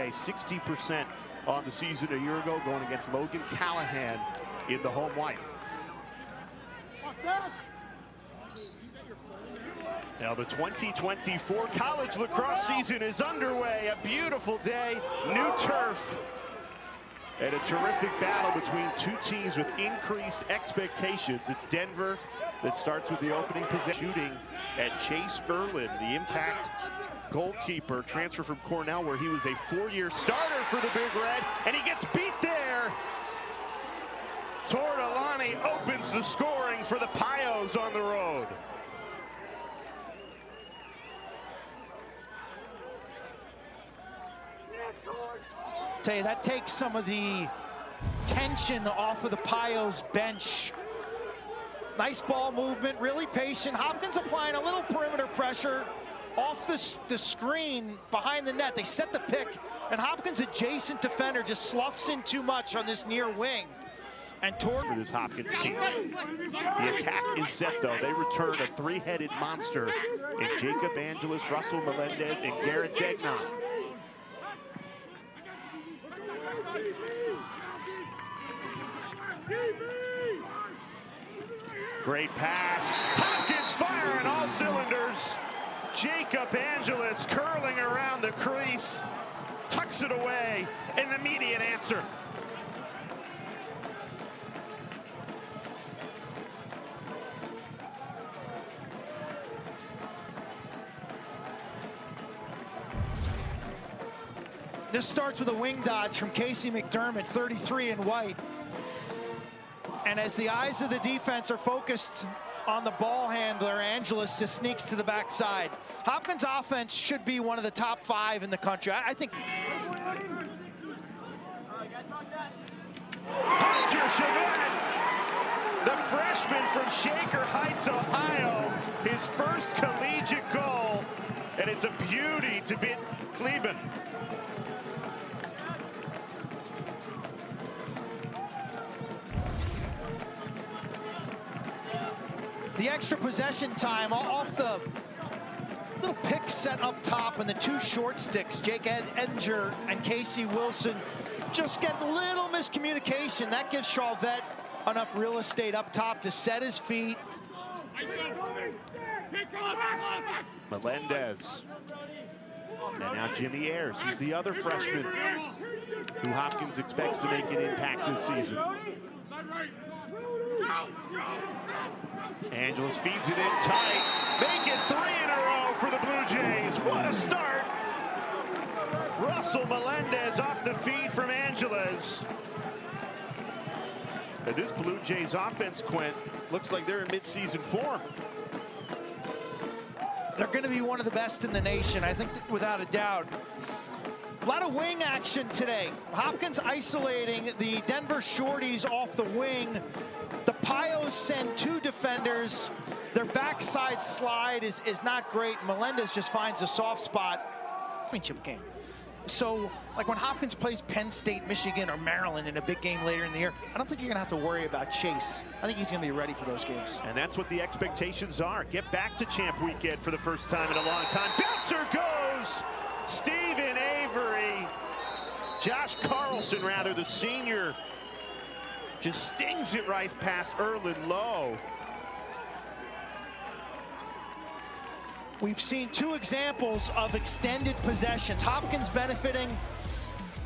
today, 60% on the season a year ago, going against Logan Callahan in the home white. Now the 2024 college lacrosse season is underway. A beautiful day, new turf, and a terrific battle between two teams with increased expectations. It's Denver that starts with the opening possession. Shooting at Chase Erlin, the Impact goalkeeper, transfer from Cornell, where he was a 4-year starter for the Big Red, and he gets beat there. Tortolani opens the scoring for the Pios on the road. Tell you, that takes some of the tension off of the Pios bench. Nice ball movement, really patient. Hopkins applying a little perimeter pressure off the screen behind the net. They set the pick, and Hopkins' adjacent defender just sloughs in too much on this near wing. And for this Hopkins team, the attack is set though. They return a three-headed monster in Jacob Angeles, Russell Melendez, and Garrett Degnan. Great pass. Hopkins firing all cylinders. Jacob Angeles curling around the crease, tucks it away, an immediate answer. This starts with a wing dodge from Casey McDermott, 33 in white. And as the eyes of the defense are focused on the ball handler, Angeles just sneaks to the backside. Hopkins' offense should be one of the top 5 in the country. I think. Hunter Chavette, the freshman from Shaker Heights, Ohio, his first collegiate goal, and it's a beauty to beat Kleben. The extra possession time off the little pick set up top and the 2 short sticks. Jake Edinger and Casey Wilson just get a little miscommunication. That gives Chavette enough real estate up top to set his feet. Melendez. And now Jimmy Ayers. He's the other freshman who Hopkins expects to make an impact this season. Angeles feeds it in tight. Make it 3 in a row for the Blue Jays. What a start. Russell Melendez off the feed from Angeles. And this Blue Jays offense, Quint, looks like they're in mid-season form. They're going to be one of the best in the nation, I think, without a doubt. A lot of wing action today. Hopkins isolating the Denver Shorties off the wing. The Pios send 2 defenders. Their backside slide is not great. Melendez just finds a soft spot. Championship game. So, like when Hopkins plays Penn State, Michigan, or Maryland in a big game later in the year, I don't think you're going to have to worry about Chase. I think he's going to be ready for those games. And that's what the expectations are. Get back to champ weekend for the first time in a long time. Bouncer goes! Stephen Avery. Josh Carlson, rather, the senior, just stings it right past Erlin Lowe. We've seen 2 examples of extended possessions. Hopkins benefiting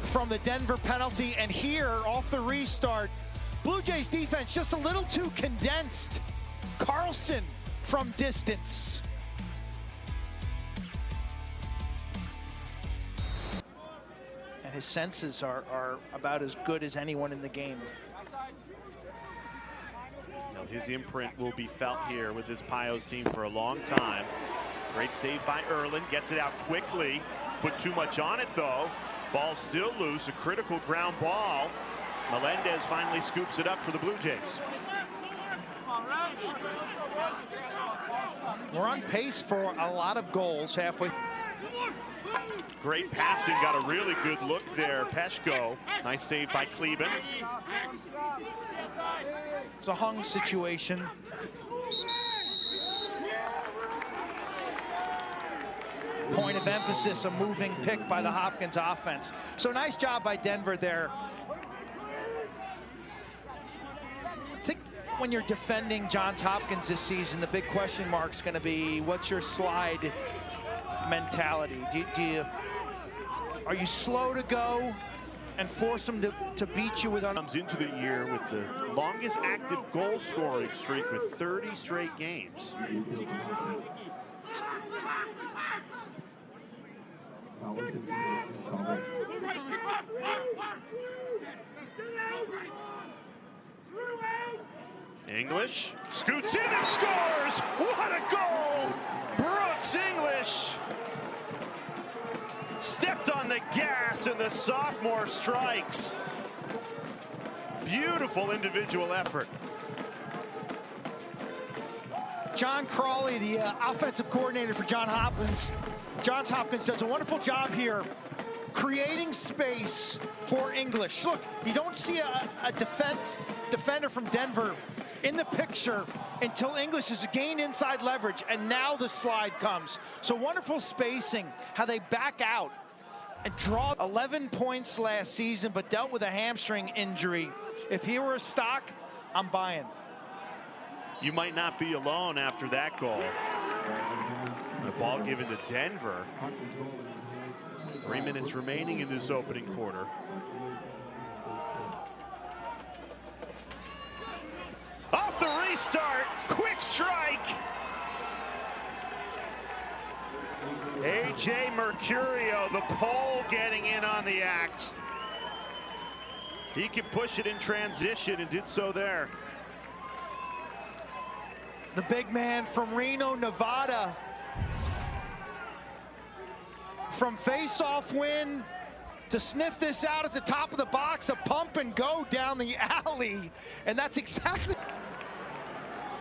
from the Denver penalty, and here, off the restart, Blue Jays defense just a little too condensed. Carlson from distance. And his senses are about as good as anyone in the game. His imprint will be felt here with this Pios team for a long time. Great save by Erlin, gets it out quickly. Put too much on it though. Ball still loose, a critical ground ball. Melendez finally scoops it up for the Blue Jays. We're on pace for a lot of goals halfway. Great passing, got a really good look there. Peshko, nice save by Kleben. It's a hung situation. Point of emphasis, a moving pick by the Hopkins offense. So nice job by Denver there. I think when you're defending Johns Hopkins this season, the big question mark's going to be, what's your slide mentality? Are you slow to go and force them to beat you with... Comes into the year with the longest active goal scoring streak with 30 straight games. English scoots in and scores! What a goal! Brooks English stepped on the gas and the sophomore strikes. Beautiful individual effort. John Crawley, the offensive coordinator for Johns Hopkins, does a wonderful job here creating space for English. Look, you don't see a defender from Denver in the picture until English has gained inside leverage, and now the slide comes. So wonderful spacing, how they back out and draw. 11 points last season, but dealt with a hamstring injury. If he were a stock, I'm buying. You might not be alone after that goal. The ball given to Denver. 3 minutes remaining in this opening quarter. Off the restart, quick strike. A.J. Mercurio, the pole, getting in on the act. He can push it in transition and did so there. The big man from Reno, Nevada. From face-off win to sniff this out at the top of the box, a pump and go down the alley. And that's exactly...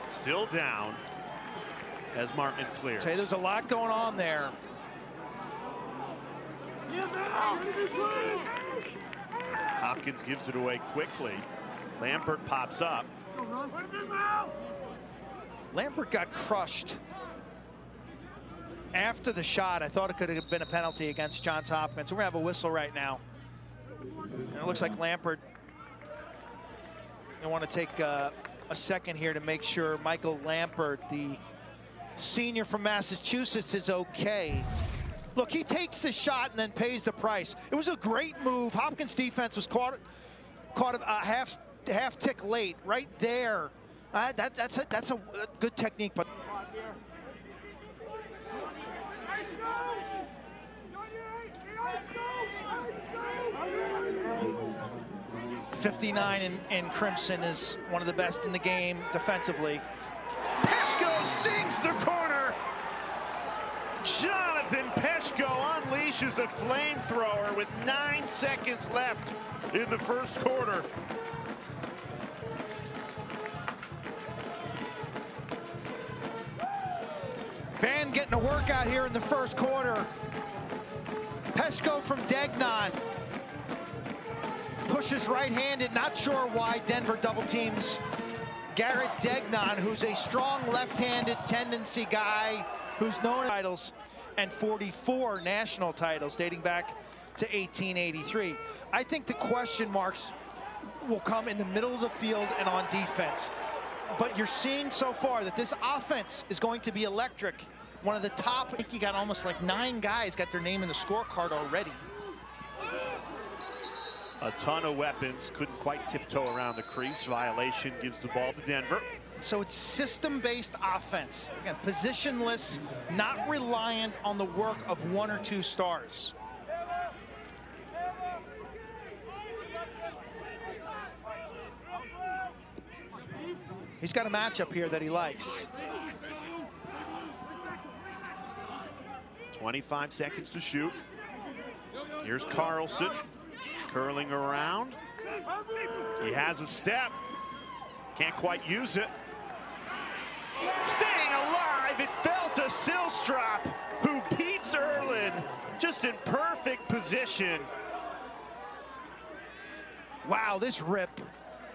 Still down as Martin clears. Say there's a lot going on there. Hopkins gives it away quickly. Lambert pops up. Lambert got crushed after the shot. I thought it could have been a penalty against Johns Hopkins. We're gonna have a whistle right now. And it looks like Lambert, I want to take a second here to make sure Michael Lambert, the senior from Massachusetts, is okay. Look, he takes the shot and then pays the price. It was a great move. Hopkins defense was caught a half tick late right there. That's a good technique, but 59 in crimson is one of the best in the game defensively. Peshko stings the corner. Jonathan Peshko unleashes a flamethrower with 9 seconds left in the first quarter. Band getting a workout here in the first quarter. Peshko from Degnan pushes right-handed. Not sure why Denver double teams Garrett Degnan, who's a strong left-handed tendency guy who's known titles and 44 national titles dating back to 1883. I think the question marks will come in the middle of the field and on defense. But you're seeing so far that this offense is going to be electric. One of the top, I think you got almost like 9 guys got their name in the scorecard already. A ton of weapons, couldn't quite tiptoe around the crease. Violation gives the ball to Denver. So it's system-based offense. Again, positionless, not reliant on the work of 1 or 2 stars. He's got a matchup here that he likes. 25 seconds to shoot. Here's Carlson curling around. He has a step. Can't quite use it. Staying alive, it fell to Silstrop, who beats Erlin just in perfect position. Wow, this rip.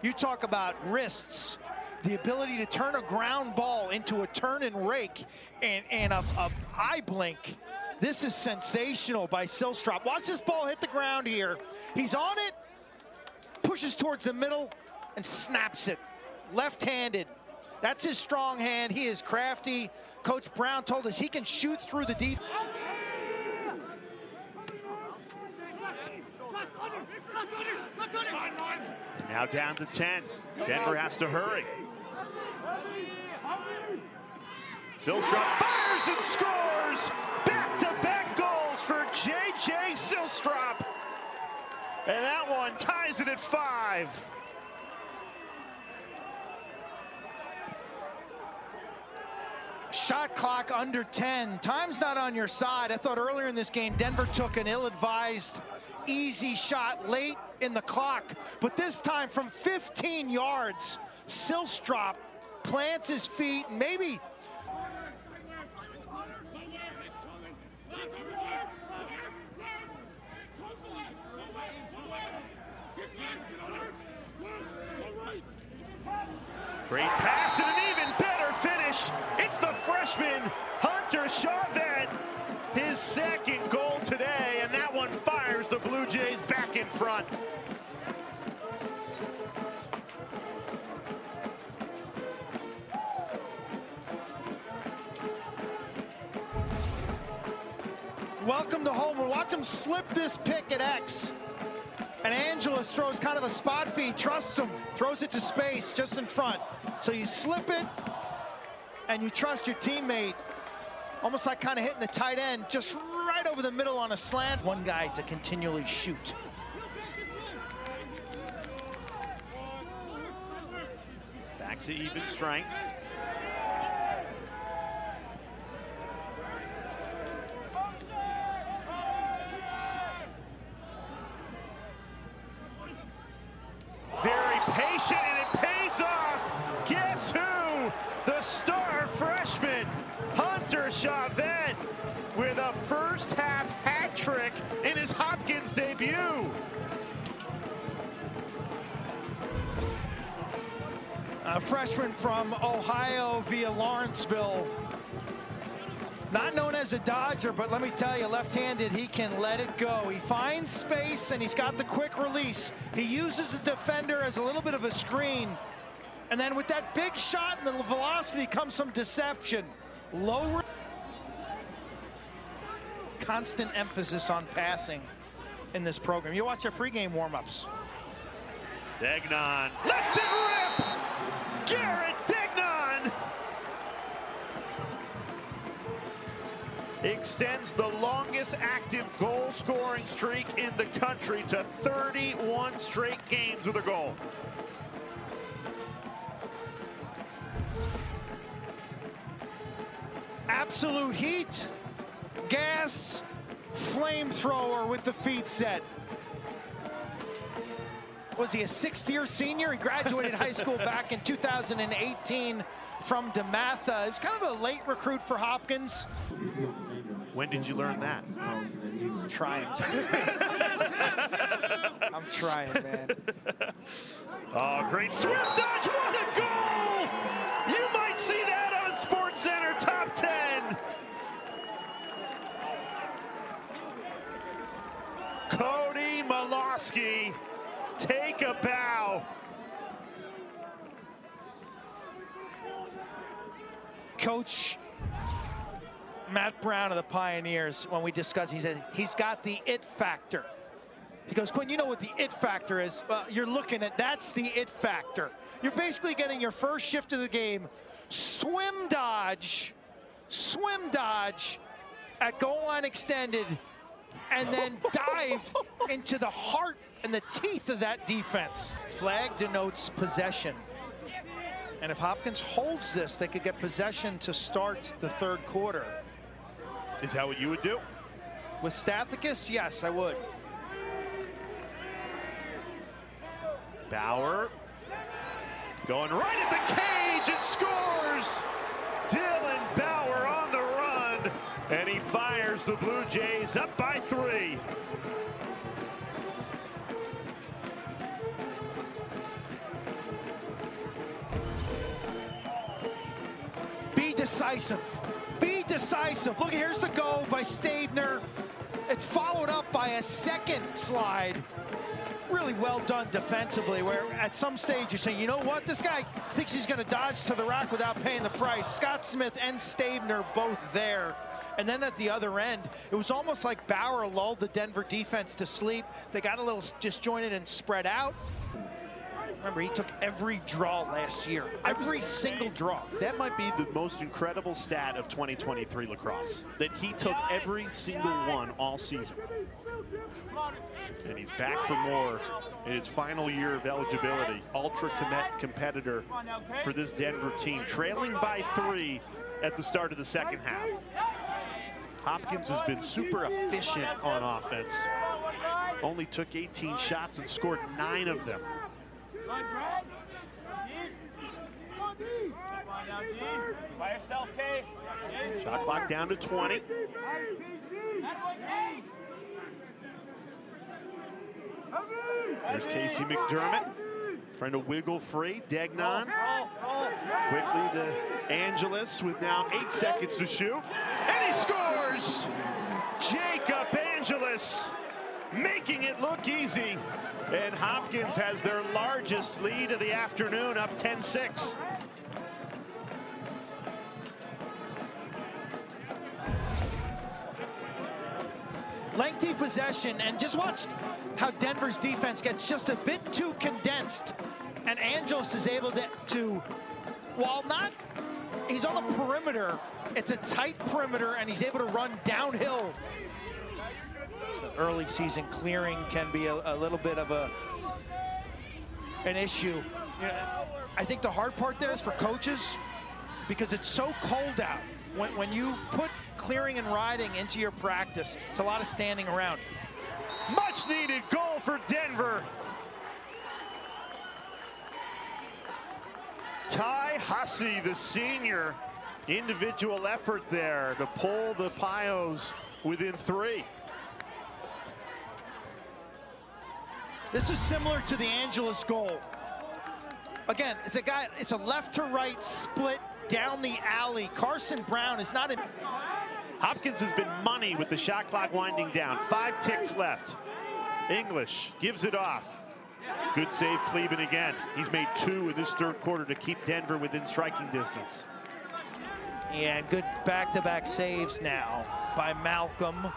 You talk about wrists. The ability to turn a ground ball into a turn and rake and a eye blink. This is sensational by Silstrop. Watch this ball hit the ground here. He's on it, pushes towards the middle, and snaps it. Left-handed. That's his strong hand. He is crafty. Coach Brown told us he can shoot through the deep. Now down to 10. Denver has to hurry. Silstrop fires and scores! Back-to-back goals for J.J. Silstrop. And that one ties it at 5. Shot clock under 10. Time's not on your side. I thought earlier in this game, Denver took an ill-advised, easy shot late in the clock. But this time from 15 yards, Silstrop plants his feet, maybe. Great pass and an even better finish. It's the freshman, Hunter Chavez. His second goal today, and that one fires the Blue Jays back in front. Welcome to home. We'll watch him slip this pick at X. And Angeles throws kind of a spot feed, trusts him, throws it to space just in front. So you slip it, and you trust your teammate. Almost like kind of hitting the tight end, just right over the middle on a slant. One guy to continually shoot. Back to even strength. Very patient, and it pays off. Guess who? The star freshman, Hunter Chavez, with a first-half hat trick in his Hopkins debut. A freshman from Ohio via Lawrenceville. Not known as a dodger, but let me tell you, left-handed, he can let it go. He finds space, and he's got the quick release. He uses the defender as a little bit of a screen. And then with that big shot and the velocity comes some deception. Lower. Constant emphasis on passing in this program. You watch our pregame warm-ups. Degnan lets it rip! Garrett Degnan extends the longest active goal-scoring streak in the country to 31 straight games with a goal. Absolute heat, gas, flamethrower with the feet set. Was he a sixth-year senior? He graduated high school back in 2018 from DeMatha. He was kind of a late recruit for Hopkins. When did you learn that? I'm trying. I'm trying, man. Oh, great sweep dodge, what a goal! You might see that on SportsCenter Top 10. Cody Malosky, take a bow. Coach Matt Brown of the Pioneers, when we discussed, he said he's got the it factor. He goes, Quinn, you know what the it factor is? You're looking at, that's the it factor. You're basically getting your first shift of the game, swim dodge at goal line extended, and then dive into the heart and the teeth of that defense. Flag denotes possession. And if Hopkins holds this, they could get possession to start the third quarter. Is that what you would do? With Stathakis, yes, I would. Bauer going right at the cage and scores! Dylan Bauer on the run, and he fires the Blue Jays up by 3. Be decisive. Be decisive. Look, here's the goal by Stabner. It's followed up by a second slide. Really well done defensively, where at some stage you're saying, you know what, this guy thinks he's going to dodge to the rack without paying the price. Scott Smith and Stabner both there. And then at the other end, it was almost like Bauer lulled the Denver defense to sleep. They got a little disjointed and spread out. Remember, he took every draw last year, every single draw. That might be the most incredible stat of 2023 lacrosse, that he took every single one all season. And he's back for more in his final year of eligibility. Ultra competitor for this Denver team, trailing by 3 at the start of the second half. Hopkins has been super efficient on offense. Only took 18 shots and scored 9 of them. By yourself, Case. Shot clock down to 20. Here's Casey McDermott trying to wiggle free. Degnan quickly to Angeles with now 8 seconds to shoot. And he scores! Jacob Angeles making it look easy. And Hopkins has their largest lead of the afternoon, up 10-6. Lengthy possession, and just watch how Denver's defense gets just a bit too condensed. And Angelos is able to while not, he's on the perimeter, it's a tight perimeter, and he's able to run downhill. Early season clearing can be a little bit of an issue. You know, I think the hard part there is for coaches, because it's so cold out. When you put clearing and riding into your practice, it's a lot of standing around. Much needed goal for Denver. Ty Hussey, the senior, individual effort there to pull the Pios within 3. This is similar to the Angeles goal. Again, it's a left to right split down the alley. Carson Brown is not in. Hopkins has been money with the shot clock winding down. 5 ticks left. English gives it off. Good save, Kleben again. He's made 2 in this third quarter to keep Denver within striking distance. And good back-to-back saves now by Malcolm.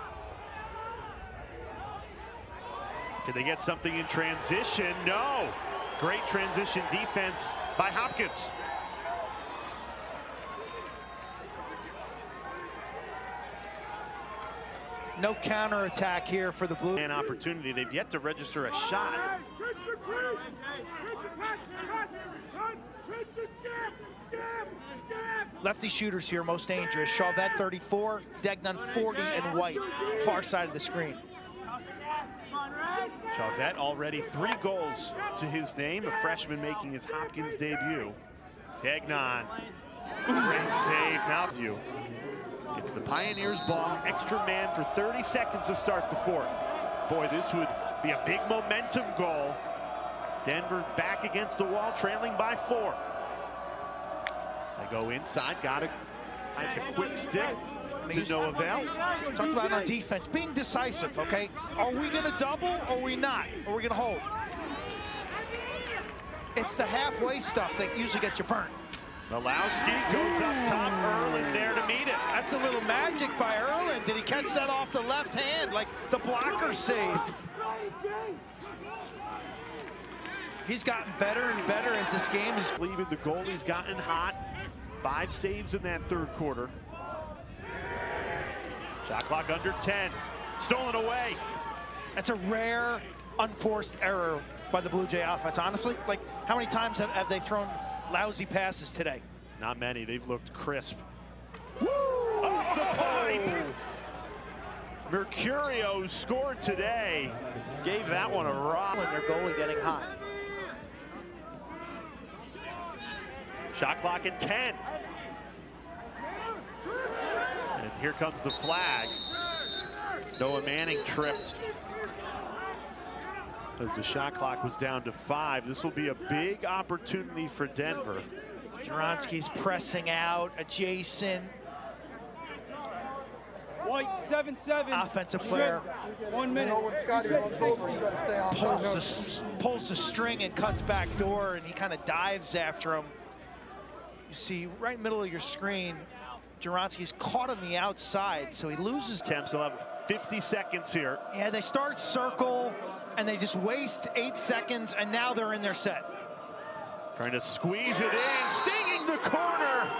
Can they get something in transition? No. Great transition defense by Hopkins. No counterattack here for the Blue. An opportunity. They've yet to register a shot. Lefty shooters here, most dangerous. Chauvet 34, Degnan 40, and White, far side of the screen. Chauvet already 3 goals to his name, a freshman making his Hopkins debut. Degnan, great save. Now you. It's the Pioneers' ball, extra man for 30 seconds to start the 4th. Boy, this would be a big momentum goal. Denver back against the wall, trailing by 4. They go inside, got a quick stick to no avail. Talked about on defense, being decisive, okay? Are we gonna double or are we not? Or are we gonna hold? It's the halfway stuff that usually gets you burnt. Malowski goes up top, Erlin there to meet it. That's a little magic by Erlin. Did he catch that off the left hand, like the blocker save? He's gotten better and better as this game is. Kleben, the goalie's gotten hot. 5 saves in that third quarter. Shot clock under 10. Stolen away. That's a rare, unforced error by the Blue Jay offense. Honestly, like, how many times have they thrown lousy passes today? Not many. They've looked crisp. Woo! Off the pipe! Mercurio scored today. Gave that one a rock. And their goalie getting hot. Shot clock at 10. And here comes the flag. Noah Manning tripped as the shot clock was down to 5. This will be a big opportunity for Denver. Juranski's pressing out, adjacent. White, 7-7. Offensive player 1 minute. pulls the string and cuts back door, and he kind of dives after him. You see right middle of your screen, Juranski's caught on the outside, so he loses. Attempts. He'll have 50 seconds here. Yeah, they start circle, and they just waste 8 seconds, and now they're in their set. Trying to squeeze it in, stinging the corner.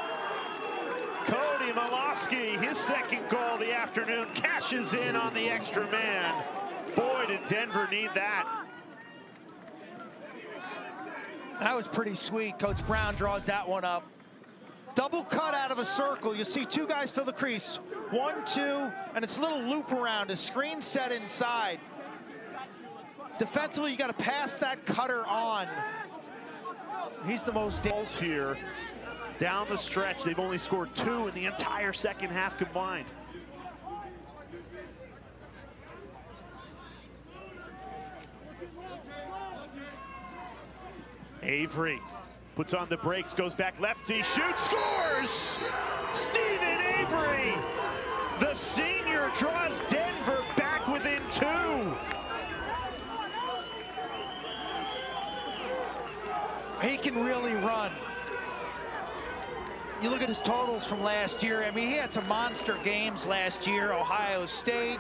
Cody Malosky, his second goal of the afternoon, cashes in on the extra man. Boy, did Denver need that. That was pretty sweet. Coach Brown draws that one up. Double cut out of a circle. You see two guys fill the crease. 1, 2, and it's a little loop around. A screen set inside. Defensively, you got to pass that cutter on. He's the most goals here down the stretch. They've only scored 2 in the entire second half combined. Avery puts on the brakes, goes back lefty, shoots, scores! Stephen Avery, the senior, draws Denver back within 2. He can really run. You look at his totals from last year. I mean, he had some monster games last year, Ohio State,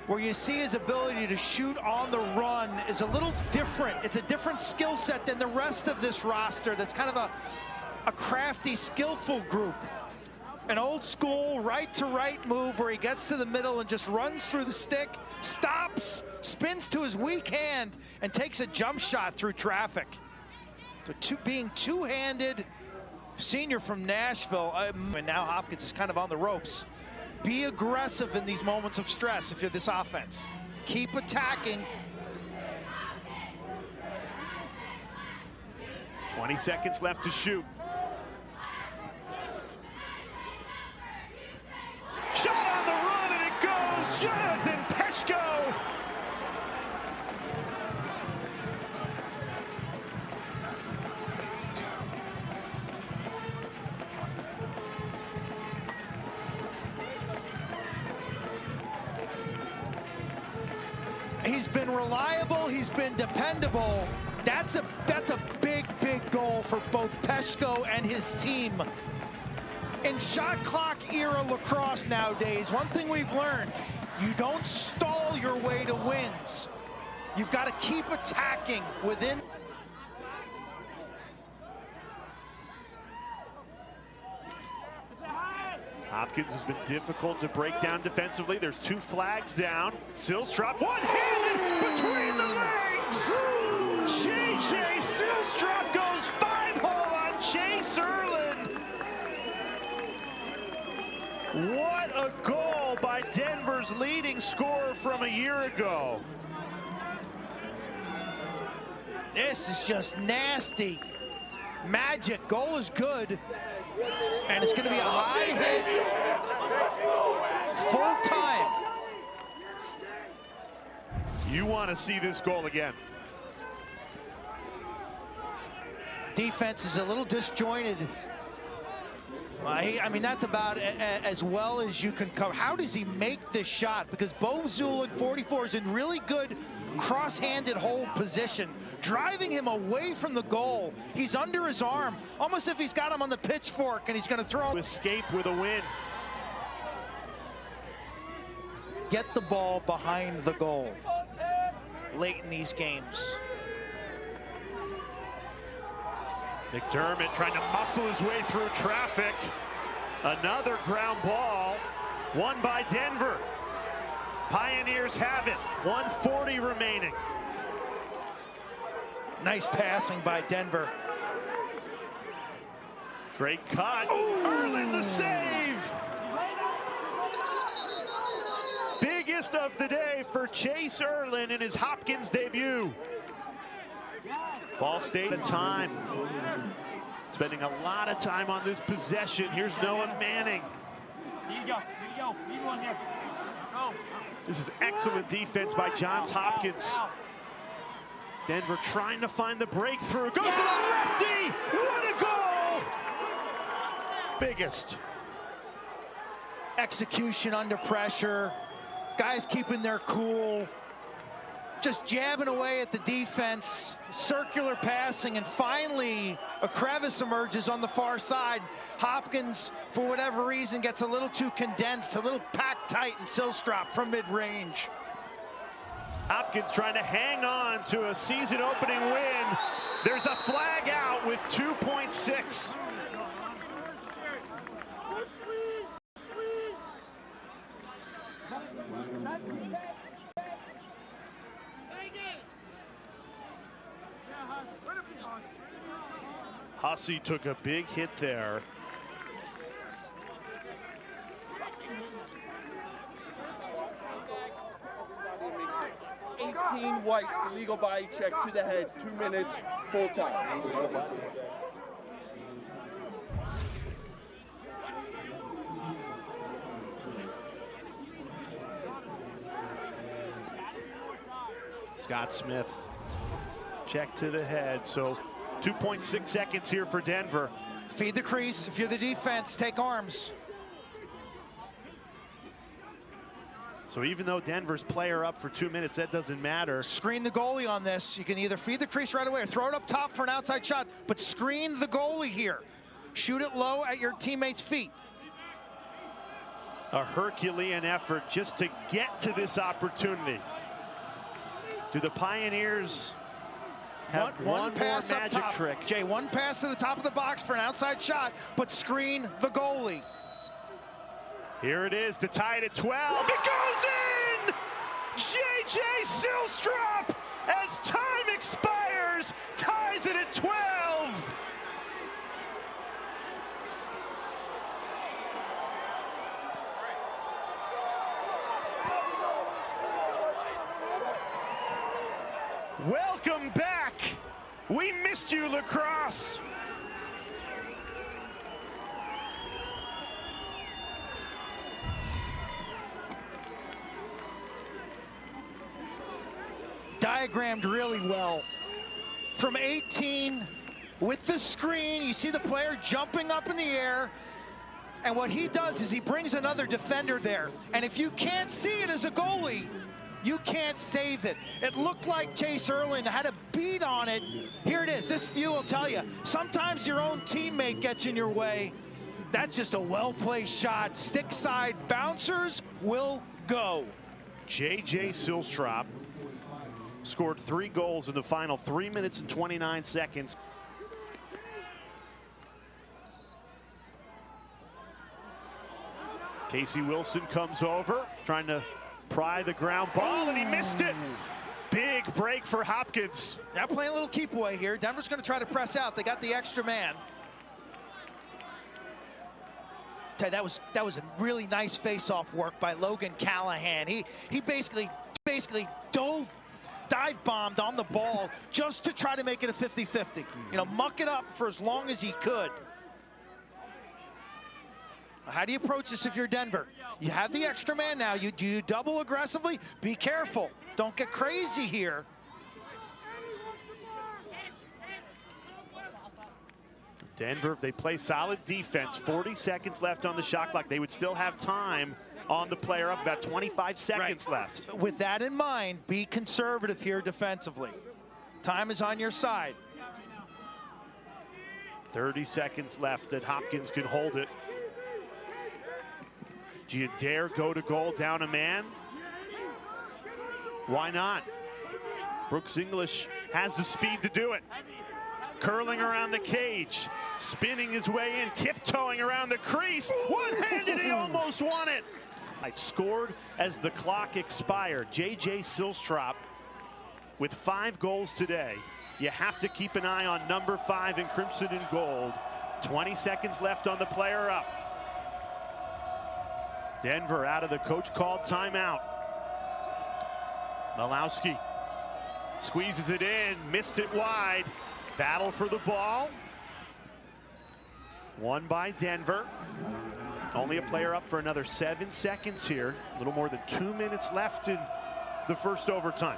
where you see his ability to shoot on the run is a little different. It's a different skill set than the rest of this roster that's kind of a crafty, skillful group. An old school right-to-right move where he gets to the middle and just runs through the stick, stops, spins to his weak hand, and takes a jump shot through traffic. So being two-handed, senior from Nashville, and now Hopkins is kind of on the ropes. Be aggressive in these moments of stress if you're this offense. Keep attacking. 20 seconds left to shoot. Shot on the run, and it goes. Jonathan Peshko. He's been reliable, he's been dependable. That's a big, big goal for both Peshko and his team. In shot clock era lacrosse nowadays, one thing we've learned, you don't stall your way to wins. You've got to keep attacking within. Hopkins has been difficult to break down defensively. There's 2 flags down. Silstrop, one-handed between the legs. J.J. Silstrop goes 5-hole on Chase Erlin. What a goal by Denver's leading scorer from a year ago. This is just nasty. Magic. Goal is good. And it's going to be a high hit. Full time. You want to see this goal again. Defense is a little disjointed. I mean, that's about as well as you can cover. How does he make this shot? Because Bo Zulik, 44, is in really good cross-handed hold position, driving him away from the goal. He's under his arm, almost if he's got him on the pitchfork, and he's going to throw. Escape with a win. Get the ball behind the goal late in these games. McDermott trying to muscle his way through traffic. Another ground ball, won by Denver. Pioneers have it, 1:40 remaining. Nice passing by Denver. Great cut. Erlin the save. Biggest of the day for Chase Erlin in his Hopkins debut. Ball stayed in time. Spending a lot of time on this possession. Here's Noah Manning. Here you go. Here you go. Lead one here. Go. This is excellent defense by Johns Hopkins. Denver trying to find the breakthrough. Goes to the lefty. What a goal! Biggest. execution under pressure. Guys keeping their cool. Just jabbing away at the defense, circular passing, and finally a crevice emerges on the far side. Hopkins, for whatever reason, gets a little too condensed, a little packed tight, and Silstrop from mid-range. Hopkins trying to hang on to a season-opening win. There's a flag out with 2.6. Hussey took a big hit there. White, illegal body check to the head, 2 minutes, full time. Scott Smith, check to the head, so 2.6 seconds here for Denver. Feed the crease. If you're the defense, take arms. So even though Denver's player up for 2 minutes, that doesn't matter. Screen the goalie on this. You can either feed the crease right away or throw it up top for an outside shot, but screen the goalie here. Shoot it low at your teammate's feet. A Herculean effort just to get to this opportunity. Do the Pioneers have one pass more up magic top. trick? Jay, one pass to the top of the box for an outside shot, but screen the goalie. Here it is to tie it at 12. It goes in! J.J. Silstrop, as time expires, ties it at 12. Welcome back. We missed you, Lacrosse. Diagrammed really well. From 18, with the screen, you see the player jumping up in the air, and what he does is he brings another defender there. And if you can't see it as a goalie, you can't save it. It looked like Chase Erland had a beat on it. Here it is. This view will tell you, sometimes your own teammate gets in your way. That's just a well-placed shot. Stick side bouncers will go. J.J. Silstrop scored 3 goals in the final 3 minutes and 29 seconds. Casey Wilson comes over, trying to pry the ground ball, and he missed it. Big break for Hopkins. Now playing a little keep away here. Denver's going to try to press out. They got the extra man. That was a really nice face-off work by Logan Callahan. He basically dive bombed on the ball just to try to make it a 50-50. You know, muck it up for as long as he could. How do you approach this if you're Denver? You have the extra man now. Do you double aggressively? Be careful. Don't get crazy here. Denver, if they play solid defense, 40 seconds left on the shot clock, they would still have time on the player up, about 25 seconds left. With that in mind, be conservative here defensively. Time is on your side. 30 seconds left that Hopkins can hold it. Do you dare go to goal down a man? Why not? Brooks English has the speed to do it. Curling around the cage, spinning his way in, tiptoeing around the crease. One-handed, he almost won it. I've scored as the clock expired. J.J. Silstrop with 5 goals today. You have to keep an eye on number 5 in crimson and gold. 20 seconds left on the player up. Denver out of the coach-called timeout. Malowski squeezes it in, missed it wide. Battle for the ball. Won by Denver. Only a player up for another 7 seconds here. A little more than 2 minutes left in the first overtime.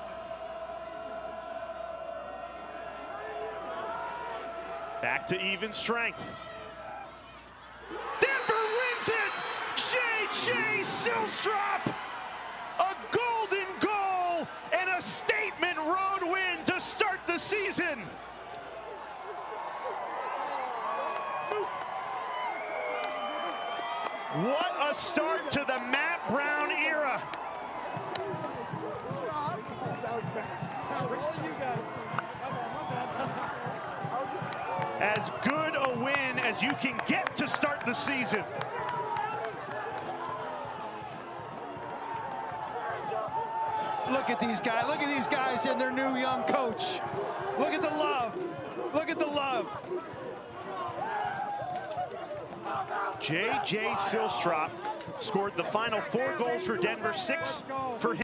Back to even strength. Denver wins it! J.J. Silstrop, a golden goal and a statement road win to start the season. What a start to the Matt Brown era. As good a win as you can get to start the season. Look at these guys. Look at these guys and their new young coach. Look at the love. Look at the love. J.J. Silstrop scored the final 4 goals for Denver, 6 for him.